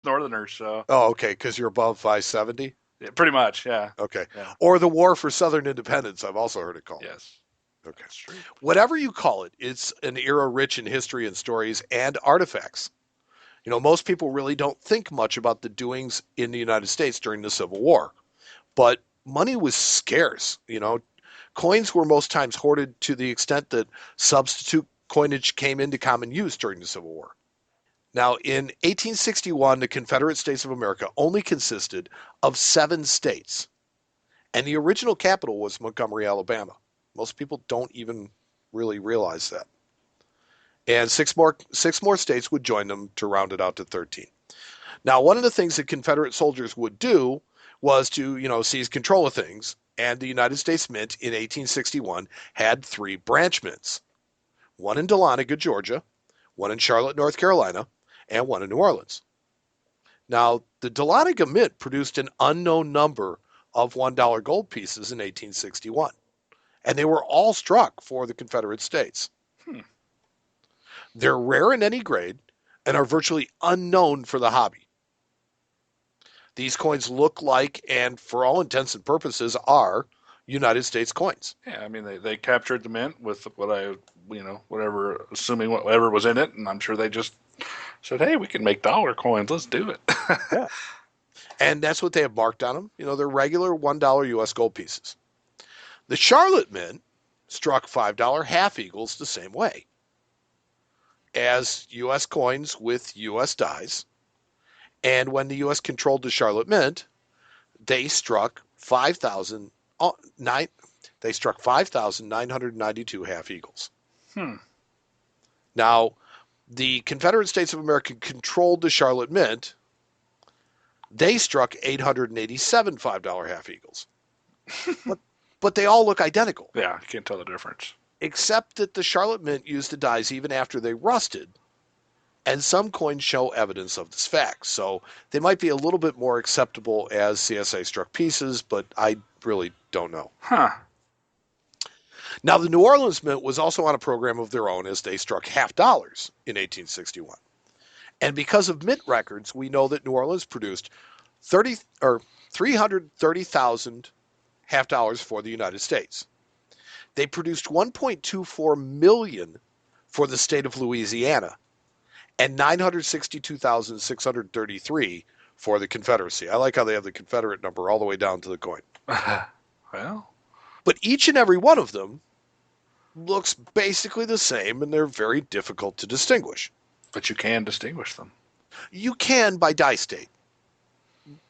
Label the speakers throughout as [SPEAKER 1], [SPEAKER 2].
[SPEAKER 1] Northerners, so
[SPEAKER 2] Oh, okay, because you're above 570?
[SPEAKER 1] yeah, pretty much, yeah,
[SPEAKER 2] Okay.
[SPEAKER 1] yeah,
[SPEAKER 2] Or the War for Southern Independence, I've also heard it called.
[SPEAKER 1] yes,
[SPEAKER 2] Okay.
[SPEAKER 1] that's true.
[SPEAKER 2] Whatever you call it, it's an era rich in history and stories and artifacts. Most people really don't think much about the doings in the United States during the Civil War, but money was scarce. Coins were most times hoarded to the extent that substitute coinage came into common use during the Civil War. Now, in 1861, the Confederate States of America only consisted of 7 states, and the original capital was Montgomery, Alabama. Most people don't even really realize that. And six more states would join them to round it out to 13. Now, one of the things that Confederate soldiers would do was to, seize control of things. And the United States Mint in 1861 had 3 branch mints, one in Dahlonega, Georgia, one in Charlotte, North Carolina, and one in New Orleans. Now, the Dahlonega Mint produced an unknown number of $1 gold pieces in 1861, and they were all struck for the Confederate States.
[SPEAKER 1] Hmm.
[SPEAKER 2] They're rare in any grade and are virtually unknown for the hobby. These coins look like, and for all intents and purposes, are United States coins.
[SPEAKER 1] Yeah, I mean they captured the mint with whatever, assuming whatever was in it, and I'm sure they just said, hey, we can make dollar coins, let's do it.
[SPEAKER 2] Yeah. And that's what they have marked on them. They're regular $1 US gold pieces. The Charlotte Mint struck $5 half eagles the same way as US coins with US dies. And when the US controlled the Charlotte Mint, they struck 5,000 nine they struck 5,992 half eagles.
[SPEAKER 1] Hmm.
[SPEAKER 2] Now, the Confederate States of America controlled the Charlotte Mint. They struck 887 $5 half eagles. But but they all look identical,
[SPEAKER 1] Yeah, you can't tell the difference.
[SPEAKER 2] except that the Charlotte Mint used the dies even after they rusted, and some coins show evidence of this fact. So they might be a little bit more acceptable as CSA struck pieces, but I really don't know.
[SPEAKER 1] Huh.
[SPEAKER 2] Now, the New Orleans Mint was also on a program of their own as they struck half dollars in 1861. And because of mint records, we know that New Orleans produced 30 or 330,000 half dollars for the United States. They produced 1.24 million for the state of Louisiana and 962,633 for the Confederacy. I like how they have the Confederate number all the way down to the coin.
[SPEAKER 1] Well,
[SPEAKER 2] But each and every one of them looks basically the same, and they're very difficult to distinguish.
[SPEAKER 1] but you can distinguish them.
[SPEAKER 2] You can by die state,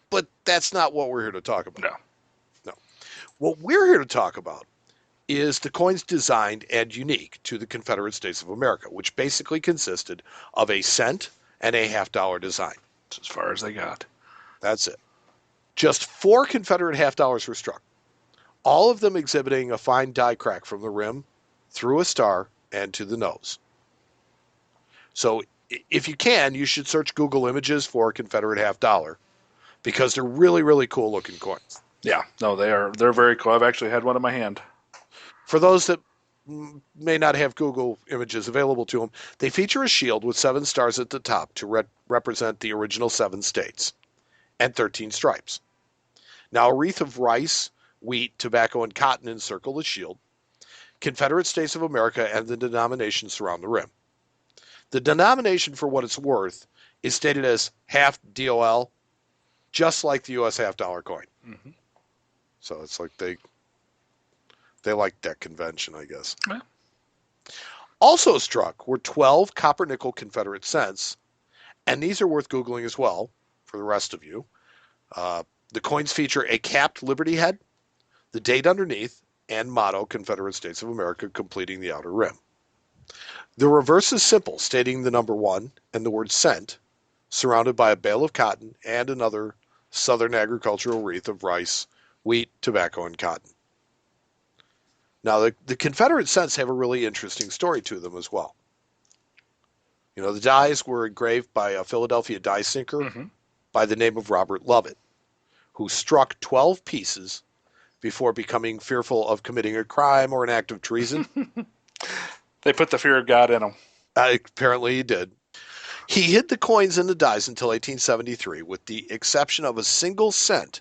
[SPEAKER 2] but that's not what we're here to talk about.
[SPEAKER 1] No.
[SPEAKER 2] No. What we're here to talk about is the coins designed and unique to the Confederate States of America, which basically consisted of a cent and a half-dollar design.
[SPEAKER 1] It's as far as they got.
[SPEAKER 2] That's it. Just 4 Confederate half dollars were struck, all of them exhibiting a fine die crack from the rim through a star and to the nose. So if you can, you should search Google images for a Confederate half dollar because they're really, really cool looking coins.
[SPEAKER 1] Yeah, no, they're very cool. I've actually had one in my hand.
[SPEAKER 2] For those that may not have Google images available to them, they feature a shield with 7 stars at the top to represent the original 7 states and 13 stripes. Now, a wreath of rice, wheat, tobacco, and cotton encircle the shield. Confederate States of America and the denomination surround the rim. The denomination, for what it's worth, is stated as half DOL, just like the U.S. half dollar coin.
[SPEAKER 1] Mm-hmm.
[SPEAKER 2] So it's like they like that convention, I guess.
[SPEAKER 1] Yeah.
[SPEAKER 2] Also struck were 12 copper nickel Confederate cents, and these are worth Googling as well for the rest of you. The coins feature a capped Liberty head, the date underneath, and motto Confederate States of America completing the outer rim. The reverse is simple, stating the number 1 and the word cent, surrounded by a bale of cotton and another Southern agricultural wreath of rice, wheat, tobacco, and cotton. Now, the Confederate cents have a really interesting story to them as well. The dies were engraved by a Philadelphia die sinker
[SPEAKER 1] Mm-hmm.
[SPEAKER 2] by the name of Robert Lovett, who struck 12 pieces before becoming fearful of committing a crime or an act of treason.
[SPEAKER 1] They put the fear of God in them.
[SPEAKER 2] Apparently he did. He hid the coins in the dies until 1873, with the exception of a single cent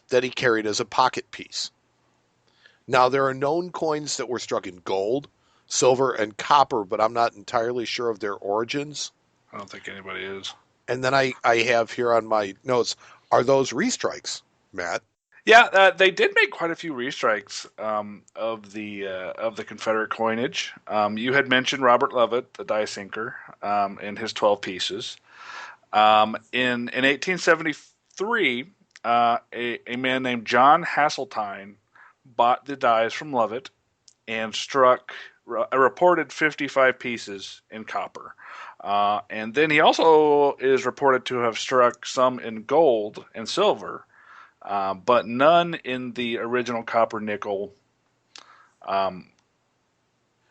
[SPEAKER 2] that he carried as a pocket piece. Now, there are known coins that were struck in gold, silver, and copper, but I'm not entirely sure of their origins.
[SPEAKER 1] I don't think anybody is.
[SPEAKER 2] And then I have here on my notes, are those restrikes, Matt?
[SPEAKER 1] Yeah, they did make quite a few restrikes of the Confederate coinage. You had mentioned Robert Lovett, the die sinker, and his 12 pieces. In 1873, a man named John Hasseltine bought the dies from Lovett and struck a reported 55 pieces in copper. And then he also is reported to have struck some in gold and silver, but none in the original copper nickel. Um,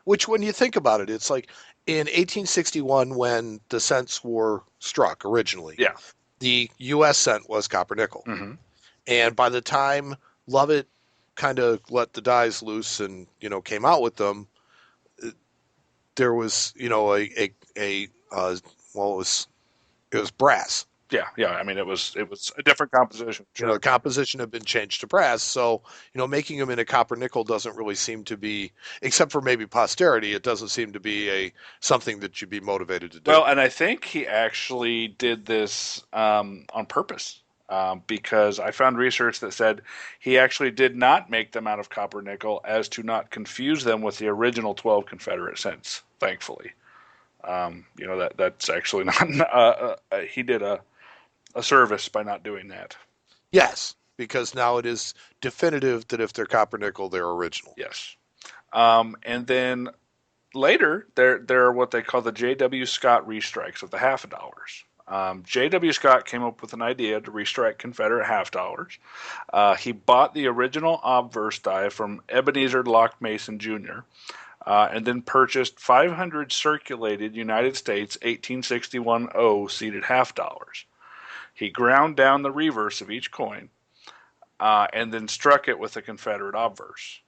[SPEAKER 2] Which, when you think about it, it's like in 1861 when the cents were struck originally,
[SPEAKER 1] yeah.
[SPEAKER 2] the U.S. cent was copper nickel.
[SPEAKER 1] Mm-hmm.
[SPEAKER 2] And by the time Lovett kind of let the dies loose and, came out with them, there was, well, it was brass.
[SPEAKER 1] Yeah, yeah. I mean, it was a different composition.
[SPEAKER 2] The
[SPEAKER 1] Sure.
[SPEAKER 2] composition had been changed to brass. So, making them in a copper nickel doesn't really seem to be, except for maybe posterity, it doesn't seem to be something that you'd be motivated to do.
[SPEAKER 1] Well, and I think he actually did this on purpose because I found research that said he actually did not make them out of copper nickel as to not confuse them with the original 12 Confederate cents. Thankfully, that's actually not. He did a service by not doing that.
[SPEAKER 2] Yes, because now it is definitive that if they're copper nickel, they're original.
[SPEAKER 1] Yes. And then later, there are what they call the J.W. Scott restrikes of the half a dollars. J.W. Scott came up with an idea to restrike Confederate half dollars. He bought the original obverse die from Ebenezer Locke Mason Jr. And then purchased 500 circulated United States 1861 O seated half dollars. He ground down the reverse of each coin and then struck it with the Confederate obverse.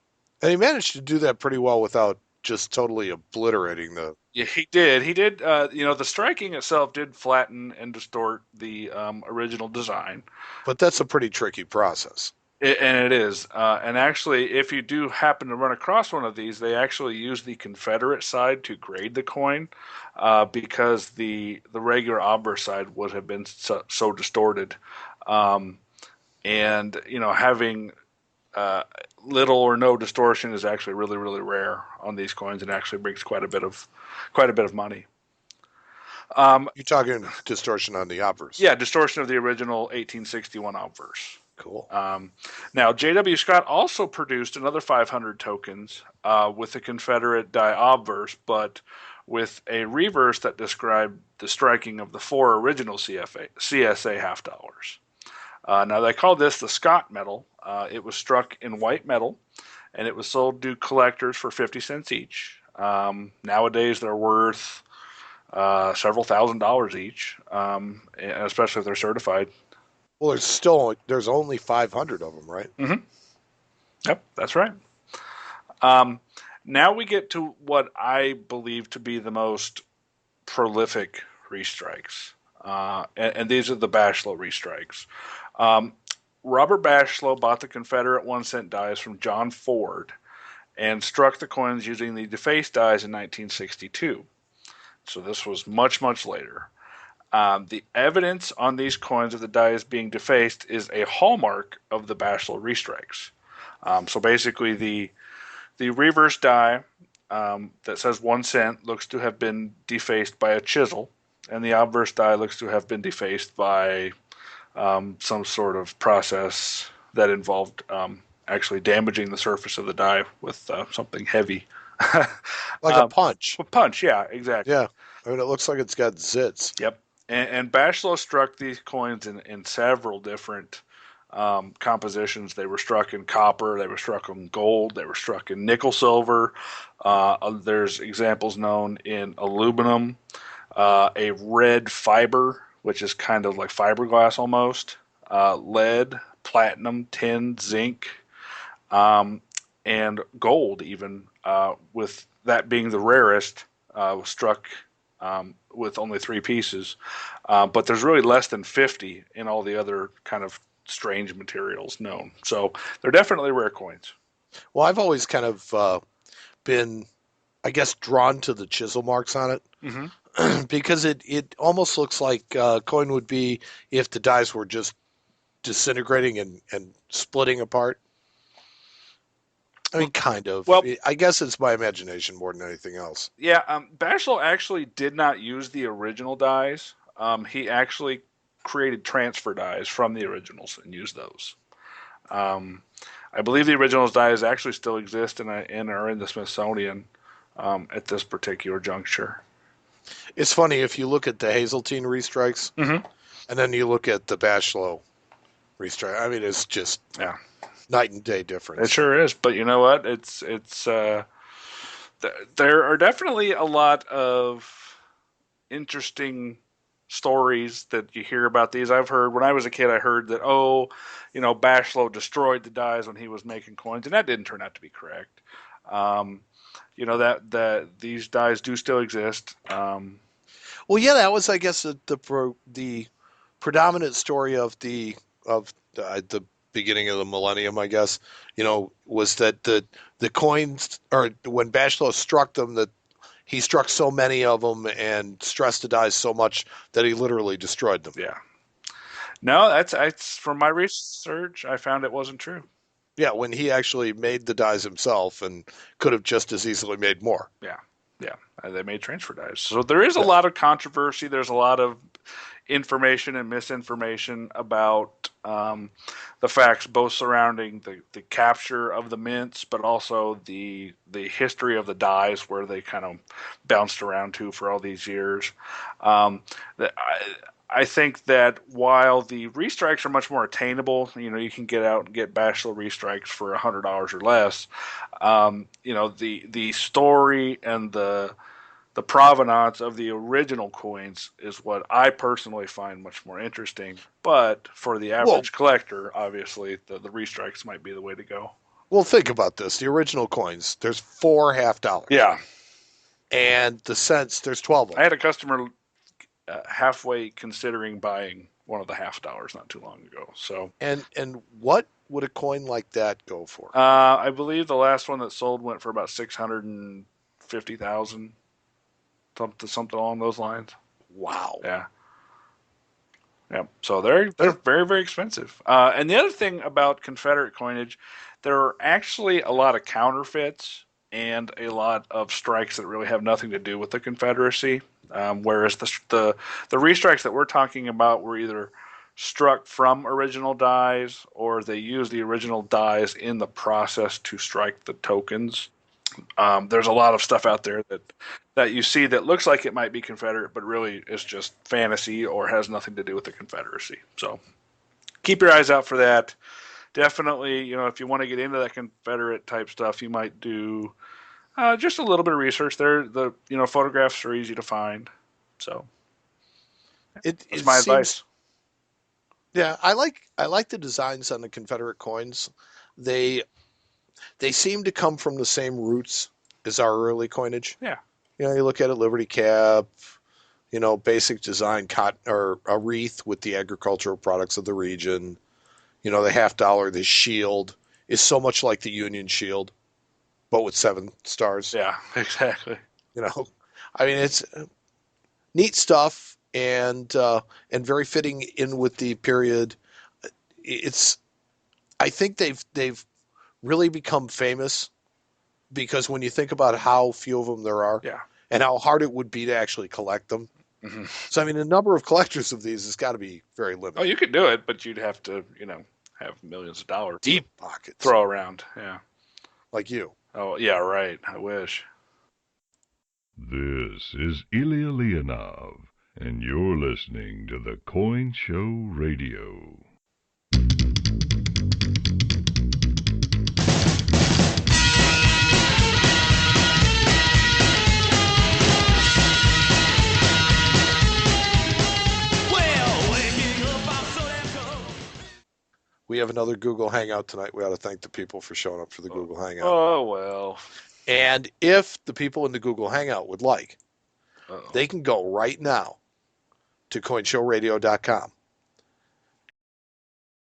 [SPEAKER 2] And he managed to do that pretty well without just totally obliterating the.
[SPEAKER 1] Yeah, he did. He did. The striking itself did flatten and distort the original design.
[SPEAKER 2] But that's a pretty tricky process.
[SPEAKER 1] And it is. And actually, if you do happen to run across one of these, they actually use the Confederate side to grade the coin because the regular obverse side would have been so distorted. And having little or no distortion is actually really, really rare on these coins, and actually brings quite a bit of money.
[SPEAKER 2] You're talking distortion on the obverse.
[SPEAKER 1] Yeah, distortion of the original 1861 obverse.
[SPEAKER 2] Cool.
[SPEAKER 1] Now, J.W. Scott also produced another 500 tokens with the Confederate die obverse, but with a reverse that described the striking of the 4 original CSA half dollars. Now, they call this the Scott medal. It was struck in white metal, and it was sold to collectors for 50 cents each. Nowadays, they're worth several $1,000s each, especially if they're certified.
[SPEAKER 2] Well, there's only 500 of them, right?
[SPEAKER 1] Mm-hmm. Yep, that's right. Now we get to what I believe to be the most prolific restrikes, and these are the Bashlow restrikes. Robert Bashlow bought the Confederate 1-cent dies from John Ford and struck the coins using the defaced dies in 1962. So this was much, much later. The evidence on these coins of the dies being defaced is a hallmark of the Bashlow restrikes. So basically, the reverse die that says 1 cent looks to have been defaced by a chisel, and the obverse die looks to have been defaced by some sort of process that involved actually damaging the surface of the die with something heavy.
[SPEAKER 2] Like a punch.
[SPEAKER 1] A punch, yeah, exactly.
[SPEAKER 2] Yeah. I mean, it looks like it's got zits.
[SPEAKER 1] Yep. And Bashlow struck these coins in several different compositions. They were struck in copper, they were struck in gold, they were struck in nickel silver. There's examples known in aluminum, a red fiber, which is kind of like fiberglass almost, lead, platinum, tin, zinc, and gold even, with that being the rarest, was struck with only three pieces. But there's really less than 50 in all the other kind of strange materials known. So they're definitely rare coins.
[SPEAKER 2] Well, I've always kind of been, I guess, drawn to the chisel marks on
[SPEAKER 1] Hmm.
[SPEAKER 2] it because it almost looks like coin would be if the dies were just disintegrating and splitting apart. I mean, kind of.
[SPEAKER 1] Well,
[SPEAKER 2] I guess it's my imagination more than anything else.
[SPEAKER 1] yeah, Bachelot actually did not use the original dies. He actually created transfer dies from the originals and used those. Um, I believe the originals dies actually still exist and are in the Smithsonian at this particular juncture.
[SPEAKER 2] It's funny if you look at the Hazeltine restrikes
[SPEAKER 1] Hmm.
[SPEAKER 2] and then you look at the Bachelot restrike. I mean, it's just
[SPEAKER 1] Yeah,
[SPEAKER 2] night and day
[SPEAKER 1] it
[SPEAKER 2] difference.
[SPEAKER 1] sure is. But you know what? There are definitely a lot of interesting stories that you hear about these. I've heard when I was a kid, I heard that Bachelot destroyed the dies when he was making coins, and that didn't turn out to be correct. Um, that these dies do still exist.
[SPEAKER 2] Well, yeah, that was, I guess, the predominant story of the beginning of the millennium. I guess was that the coins, or when Bachelot struck them, that he struck so many of them and stressed the dies so much that he literally destroyed them.
[SPEAKER 1] Yeah. No, that's from my research. I found it wasn't true.
[SPEAKER 2] Yeah, when he actually made the dies himself and could have just as easily made more.
[SPEAKER 1] Yeah, yeah. They made transfer dies. So there is a
[SPEAKER 2] Yeah.
[SPEAKER 1] lot of controversy. There's a lot of information and misinformation about the facts, both surrounding the capture of the mints, but also the history of the dies, where they kind of bounced around to for all these years. I think that while the restrikes are much more attainable, you can get out and get Bachelor restrikes for $100 or less. The story and the provenance of the original coins is what I personally find much more interesting. But for the
[SPEAKER 2] Well,
[SPEAKER 1] average collector, obviously, the restrikes might be the way to go.
[SPEAKER 2] well, think about this. The original coins, there's four $half,
[SPEAKER 1] Yeah.
[SPEAKER 2] and the cents, there's 12 of
[SPEAKER 1] I
[SPEAKER 2] them.
[SPEAKER 1] had a customer halfway considering buying one of the $half not too long ago. So
[SPEAKER 2] And what would a coin like that go for?
[SPEAKER 1] I believe the last one that sold went for about 650,000, something along those lines.
[SPEAKER 2] Wow.
[SPEAKER 1] Yeah. Yeah, so they're very very expensive. And the other thing about Confederate coinage, there are actually a lot of counterfeits and a lot of strikes that really have nothing to do with the Confederacy. Whereas the restrikes that we're talking about were either struck from original dies or they use the original dies in the process to strike the tokens. There's a lot of stuff out there that you see that looks like it might be Confederate, but really is just fantasy or has nothing to do with the Confederacy. So keep your eyes out for that. Definitely, if you want to get into that Confederate type stuff, you might do just a little bit of research. There, the photographs are easy to find. So that's
[SPEAKER 2] It
[SPEAKER 1] my
[SPEAKER 2] seems,
[SPEAKER 1] advice.
[SPEAKER 2] yeah, I like the designs on the Confederate coins. They they seem to come from the same roots as our early coinage.
[SPEAKER 1] Yeah,
[SPEAKER 2] You look at it, Liberty Cap, basic design, cotton or a wreath with the agricultural products of the region. The $half, the shield is so much like the Union shield, but with 7 stars.
[SPEAKER 1] yeah, exactly.
[SPEAKER 2] You know, I mean, it's neat stuff and very fitting in with the period. It's I think they've really become famous because when you think about how few of them there are
[SPEAKER 1] Yeah.
[SPEAKER 2] and how hard it would be to actually collect them.
[SPEAKER 1] Hmm.
[SPEAKER 2] So I mean, the number of collectors of these has got to be very
[SPEAKER 1] Oh,
[SPEAKER 2] limited.
[SPEAKER 1] you could do it, but you'd have to, have millions of dollars to
[SPEAKER 2] Deep pockets,
[SPEAKER 1] throw around. Yeah.
[SPEAKER 2] like you.
[SPEAKER 1] Oh, yeah, right. I wish.
[SPEAKER 3] This is Ilya Leonov, and you're listening to the Coin Show Radio.
[SPEAKER 2] We have another Google Hangout tonight. We ought to thank the people for showing up for the Google Hangout.
[SPEAKER 1] Oh, well.
[SPEAKER 2] And if the people in the Google Hangout would like,
[SPEAKER 1] Uh-oh.
[SPEAKER 2] They can go right now to coinshowradio.com